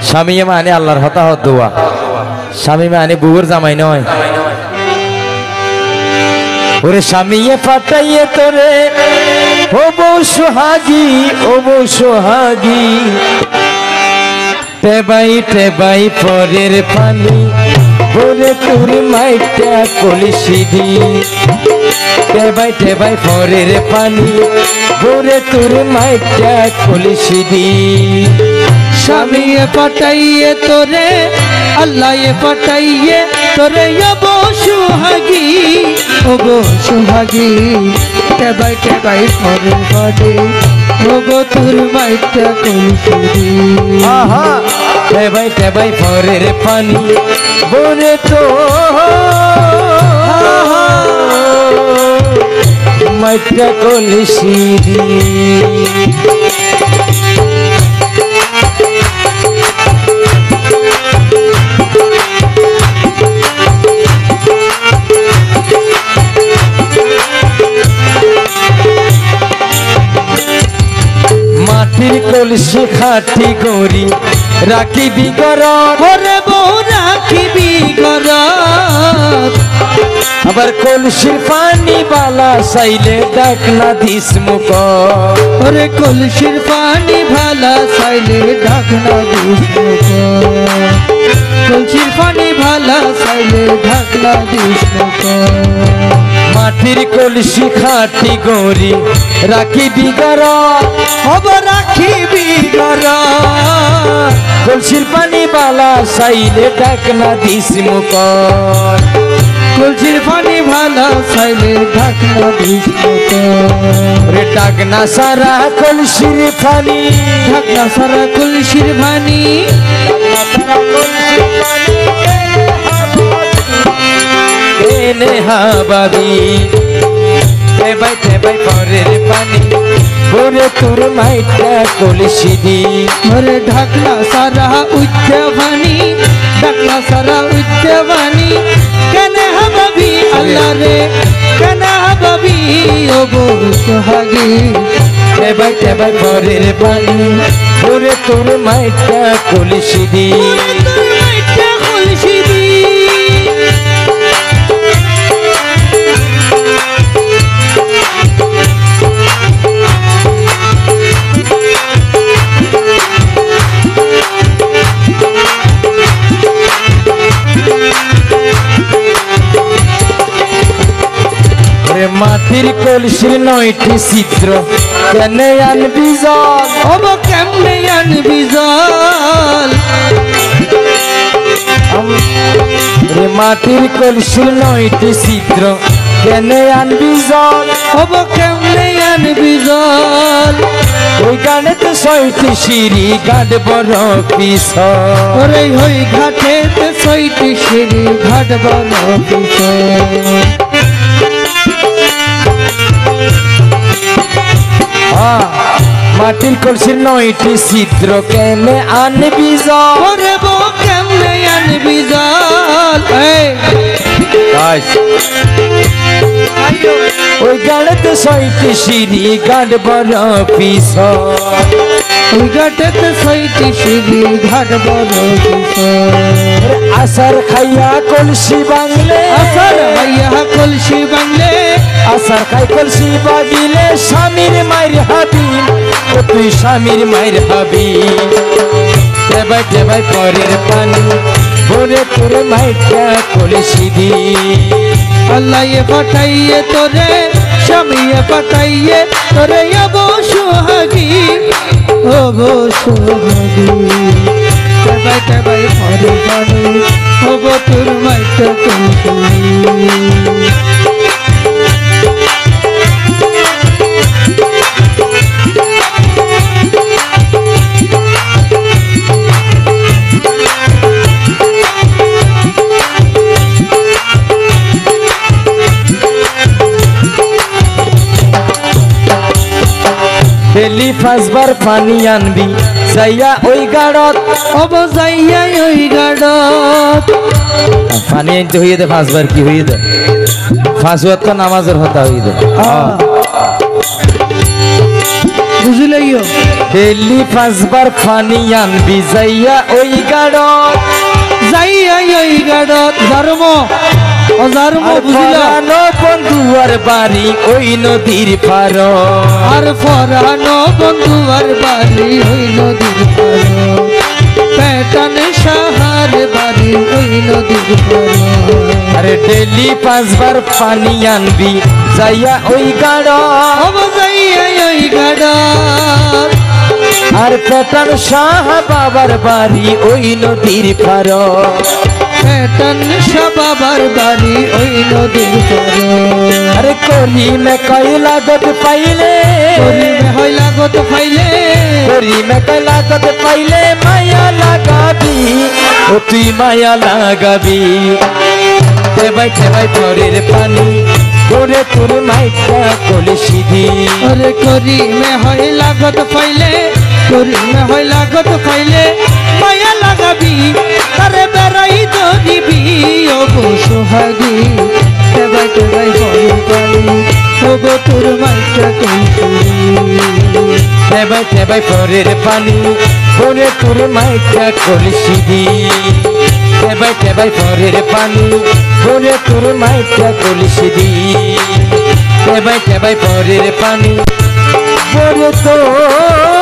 স্বামী মানে আল্লাহর হতাহত দোয়া স্বামী মানে বুবুর জামাই নয় ওরে স্বামী ফাটাইয়ে তোরে ও বউ সোহাগী টেবাই পরের পানি ওরে তোর মাইটা কলসি দি টেবাই পরের পানি ওরে তোর মাইটা কলসি দি স্বামী পাঠাইয়ে তোরে আল্লাহ পাঠাইয়ে তোরে ও গো সোহাগী টেবাই পরের পানি ও গো তোর মাইটা কলসি দি টেবাই পরের পানি ওরে তো মাইটা কলসি দি মাটির কলসি খাটি করি রাখিবি ঘরত ওরে বউ রাখিবি ঘরত আবার কলসির পানি বালা চাইলে ডাক না দিস মুখ ওরে কলসির পানি ভালা চাইলে ডাক না দিস মুখ কলসির পানি ভালা চাইলে ডাক না দিস মুখ মাটির কলসি খাটি গরি রাখিবি ঘরত আবার রাখিবি ঘরত কলসির পানি বালা চাইলে ডাক না দিস মুখ কলসির পানি ভালা চাইলে ডাক না দিস মুখ রে ডাক না সারা কলসির পানি ডাক না সারা কলসির পানি এনে হাবাবি টেবাই পরের পানি ওরে তোর মাইটা কলসি দি ওরে ঢাকনা সারা উচ্চবাণী ঢাকনা সারা উচ্চবাণী কেন হাবাবি আল্লাহ রে কেন হাবাবি ও গো সোহাগী টেবাই পরের পানি ওরে তোর মাইটা কলসি দি মাটির কলসির 9টি ছিদ্র কেনে আনবি জল ওগো কেমনে আনবি জল রে মাটির কলসির 9টি ছিদ্র কেনে আনবি জল ওগো কেমনে আনবি জল ওই গানেতে 6টি সিঁড়ি ঘাট বড় পিছল ওরে ওই ঘাটেতে 6টি সিঁড়ি ঘাট বড় পিছল মাটির কলসির 9টি ছিদ্র কেনে আনবি জল ওরে বউ কেমনে আনবি জল ওই গাড়িতে 6টি সিঁড়ি ঘাট বড় পিছল ওই ঘাটেতে 6টি সিঁড়ি ঘাট বড় পিছল আসার খাইয়া কলসি বাংলে আসার ভাইয়া কলসি বাংলে আসার খাই কলসি বাগিলে স্বামীর মায়ের হাবি ও তুই স্বামীর মায়ের হাবি টেবাই পরের পানি ভরে তোর মাইটা কলসি দি আল্লাহ পাঠাইয়ে তোরে স্বামী পাঠাইয়ে তোরে গো সোহাগী ও গো সোহাগী টেবাই পরের পানি ও গো তোর মাইটা কলসি ডেলি 5 বার পানি আনবি যাইয়া ওই গাড়ত অব যাইয়া ওই গাড়ত পানি আনতে হইয়ে দে 5 বার কি হইয়ে দে 5 ওয়াক্ত নামাজের হতা হইয়ে দে বুঝিলাইও ডেলি পাঁচবার পানি আনবি যাইয়া ওই গাড়ত যাইয়া ওই গাড়ত ধর্ম অধর্ম আর বুঝিলা পরানো বন্ধুয়ার বাড়ি ওই নদীর পার আর ফরানো বন্ধু আর বাড়ি ওই নদীর পার পেটান সাহার বাড়ি ওই নদীর পার আরে ডেলি পাঁচবার পানি আনবি যাইয়া ওই গাড়ত যাইয়া ওই গাড়ত আর পেটান শাহ বাবার বাড়ি ওই নদীর পার পেটান বাবার বাড়ি ওই নদীর পার আরে কলি মে কই লাগত পাইলে হয় লাগত পাইলে করি মে কই লাগত পাইলে মায়া লাগাবি ও তুই মায়া লাগাবি তেবাই পরের পানি ওরে তোর মাইটা কলে সিধি ওরে করি মে হয় লাগত পাইলে করি মে হয় লাগত পাইলে মায়া লাগাবি তারে বেড়াই ধরিবি ও সোহাগী তেবাই পরের পানি ওগো তোর মাইটা কইছিলি তেবাই পরের পানি ওরে তোর মাইটা কলে সিধি তেবাই পরের পানি ওরে তোর মাইটা কলে সিধি তেবাই পরের পানি ওরে তোর